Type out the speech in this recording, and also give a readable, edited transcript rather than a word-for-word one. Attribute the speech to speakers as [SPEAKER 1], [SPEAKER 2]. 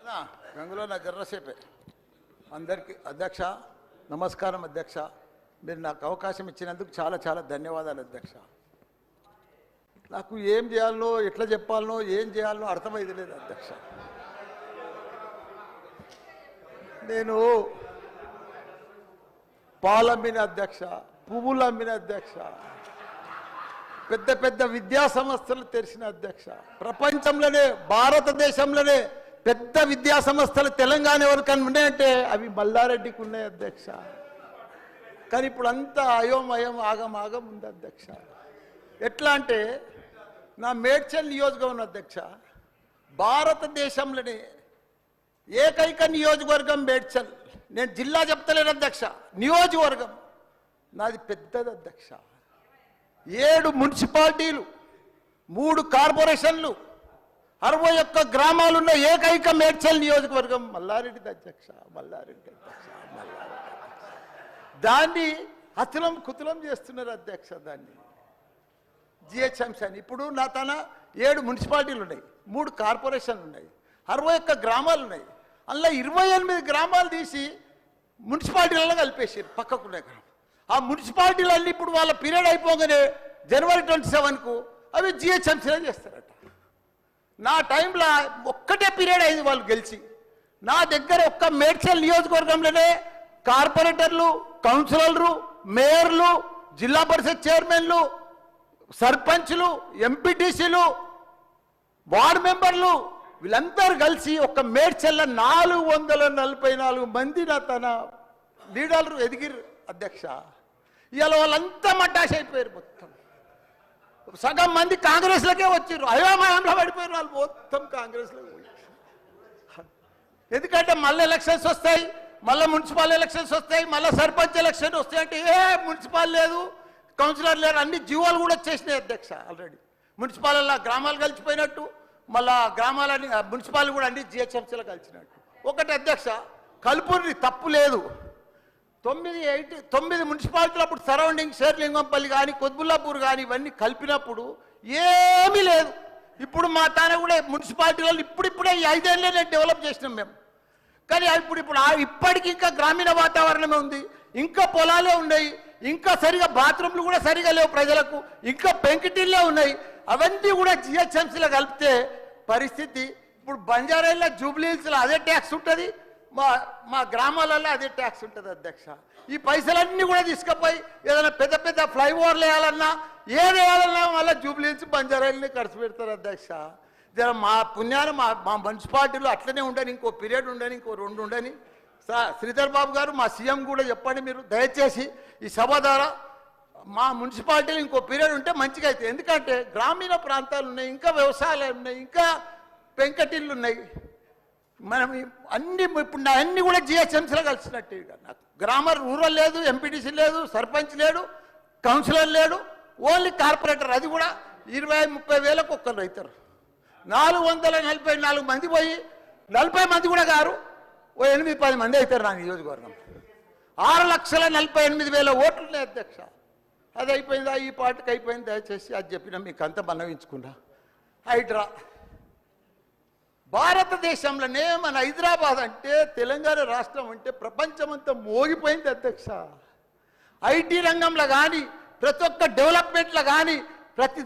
[SPEAKER 1] గంగులో నా జర్రసేపే అందరికీ అధ్యక్ష నమస్కారం అధ్యక్ష. మీరు నాకు అవకాశం ఇచ్చినందుకు చాలా చాలా ధన్యవాదాలు అధ్యక్ష. నాకు ఏం చేయాలనో ఎట్లా చెప్పాలనో ఏం చేయాలనో అర్థమైతే లేదు అధ్యక్ష. నేను పాలమ్మిన అధ్యక్ష, పువ్వులు అమ్మిన అధ్యక్ష, పెద్ద పెద్ద విద్యా సంస్థలు తెరిచిన అధ్యక్ష. ప్రపంచంలోనే భారతదేశంలోనే పెద్ద విద్యా సంస్థలు తెలంగాణ ఎవరికన్నా ఉన్నాయంటే అవి మల్లారెడ్డికి ఉన్నాయి అధ్యక్ష. కానీ ఇప్పుడు అంతా అయోమయం ఆగం ఉంది అధ్యక్ష. ఎట్లా అంటే నా మేడ్చల్ నియోజకవర్గం అధ్యక్ష, భారతదేశంలోనే ఏకైక నియోజకవర్గం మేడ్చల్. నేను జిల్లా చెప్తలేను అధ్యక్ష, నియోజకవర్గం నాది పెద్దది అధ్యక్ష. 7 మున్సిపాలిటీలు, 3 కార్పొరేషన్లు, 61 గ్రామాలున్న ఏకైక మేడ్చల్ నియోజకవర్గం మల్లారెడ్డి అధ్యక్ష. మల్లారెడ్డి దాన్ని అతులం కుతులం చేస్తున్నారు అధ్యక్ష. దాన్ని జిహెచ్ఎంసీ అని ఇప్పుడు నా తన 7 మున్సిపాలిటీలు ఉన్నాయి, 3 కార్పొరేషన్లు ఉన్నాయి, 61 గ్రామాలు ఉన్నాయి. అందులో 28 గ్రామాలు తీసి మున్సిపాలిటీలలో కలిపేసారు పక్కకునే గ్రామం. ఆ మున్సిపాలిటీలన్నీ ఇప్పుడు వాళ్ళ పీరియడ్ అయిపోగానే జనవరి 27కు అవి జిహెచ్ఎంసీలో చేస్తారట. నా టైంలో ఒక్కటే పీరియడ్ అయింది వాళ్ళు గెలిచి. నా దగ్గర ఒక్క మేడ్చల్ నియోజకవర్గంలోనే కార్పొరేటర్లు, కౌన్సిలర్లు, మేయర్లు, జిల్లా పరిషత్ చైర్మన్లు, సర్పంచ్లు, ఎంపీటీసీలు, వార్డు మెంబర్లు వీళ్ళందరూ కలిసి ఒక్క మేడ్చల్ల 444 మంది నా తన లీడర్లు ఎదిగిరు అధ్యక్ష. ఇవాళ వాళ్ళంతా మడ్డాష్ అయిపోయారు. మొత్తం సగం మంది కాంగ్రెస్లకే వచ్చారు, అయోమయంలో పడిపోయారు వాళ్ళు మొత్తం కాంగ్రెస్లో పోయి. ఎందుకంటే మళ్ళీ ఎలక్షన్స్ వస్తాయి, మళ్ళీ మున్సిపల్ ఎలక్షన్స్ వస్తాయి, మళ్ళీ సర్పంచ్ ఎలక్షన్ వస్తాయి అంటే ఏ మున్సిపల్ లేదు, కౌన్సిలర్ లేరు, అన్ని జీవోలు కూడా వచ్చేసినాయి అధ్యక్ష. ఆల్రెడీ మున్సిపాల్లో గ్రామాలు కలిసిపోయినట్టు, మళ్ళా గ్రామాలన్నీ మున్సిపాల్ కూడా అన్ని జిహెచ్ఎంసీలో కలిసినట్టు. ఒకటి అధ్యక్ష, కలుపుని తప్పు లేదు. 9 మున్సిపాలిటీలు అప్పుడు సరౌండింగ్ షేర్లింగంపల్లి కానీ కొద్బుల్లాపూర్ కానీ ఇవన్నీ కలిపినప్పుడు ఏమీ లేదు. ఇప్పుడు మా తానే కూడా మున్సిపాలిటీలలో ఇప్పుడిప్పుడే ఈ 5 ఏళ్ళనే డెవలప్ చేసినాం మేము. కానీ ఇప్పుడు ఇప్పటికి ఇంకా గ్రామీణ వాతావరణమే ఉంది, ఇంకా పొలాలే ఉన్నాయి, ఇంకా సరిగా బాత్రూమ్లు కూడా సరిగా లేవు ప్రజలకు, ఇంకా పెంకిటిల్లే ఉన్నాయి. అవన్నీ కూడా జిహెచ్ఎంసీలో కలిపితే పరిస్థితి ఇప్పుడు బంజారాల్లో జూబ్లీహిల్స్లో అదే ట్యాక్స్ ఉంటుంది, మా గ్రామాలలో అదే ట్యాక్స్ ఉంటుంది అధ్యక్ష. ఈ పైసలన్నీ కూడా తీసుకుపోయి ఏదైనా పెద్ద పెద్ద ఫ్లైఓవర్లు వేయాలన్నా ఏది వేయాలన్నా మళ్ళీ జూబ్లీహిల్స్ బంజారాలని ఖర్చు పెడతారు అధ్యక్ష. జర మా పుణ్యాన్ని మా మున్సిపాలిటీలో అట్లనే ఉండని, ఇంకో పీరియడ్ ఉండని, ఇంకో 2 ఉండని. శ్రీధర్ బాబు గారు మా సీఎం కూడా చెప్పండి మీరు దయచేసి ఈ సభ ద్వారా మా మున్సిపాలిటీలో ఇంకో పీరియడ్ ఉంటే మంచిగా అవుతుంది. ఎందుకంటే గ్రామీణ ప్రాంతాలు ఉన్నాయి, ఇంకా వ్యవసాయాలు ఉన్నాయి, ఇంకా పెంకటిళ్ళు ఉన్నాయి. మనం అన్ని ఇప్పుడు నా అన్ని కూడా జిహెచ్ఎంసీలో కలిసినట్టు. నాకు గ్రామర్ రూరల్ లేదు, ఎంపీటీసీ లేదు, సర్పంచ్ లేడు, కౌన్సిలర్ లేడు, ఓన్లీ కార్పొరేటర్. అది కూడా 20-30 వేలకు ఒక్కరు అవుతారు. 444 మంది పోయి 40 మంది కూడా గారు 8-10 మంది అవుతారు నా నియోజకవర్గం. 6,48,000 ఓట్లు ఉన్నాయి అధ్యక్ష. అది అయిపోయిందా, ఈ పార్టీకి అయిపోయింది. దయచేసి అది చెప్పినా మీకు అంత మనవించుకున్నా. హైడ్రా భారతదేశంలోనే మన హైదరాబాద్ అంటే తెలంగాణ రాష్ట్రం అంటే ప్రపంచమంతా మోగిపోయింది అధ్యక్ష. ఐటీ రంగంలో కానీ ప్రతి ఒక్క డెవలప్మెంట్లో కానీ ప్రతి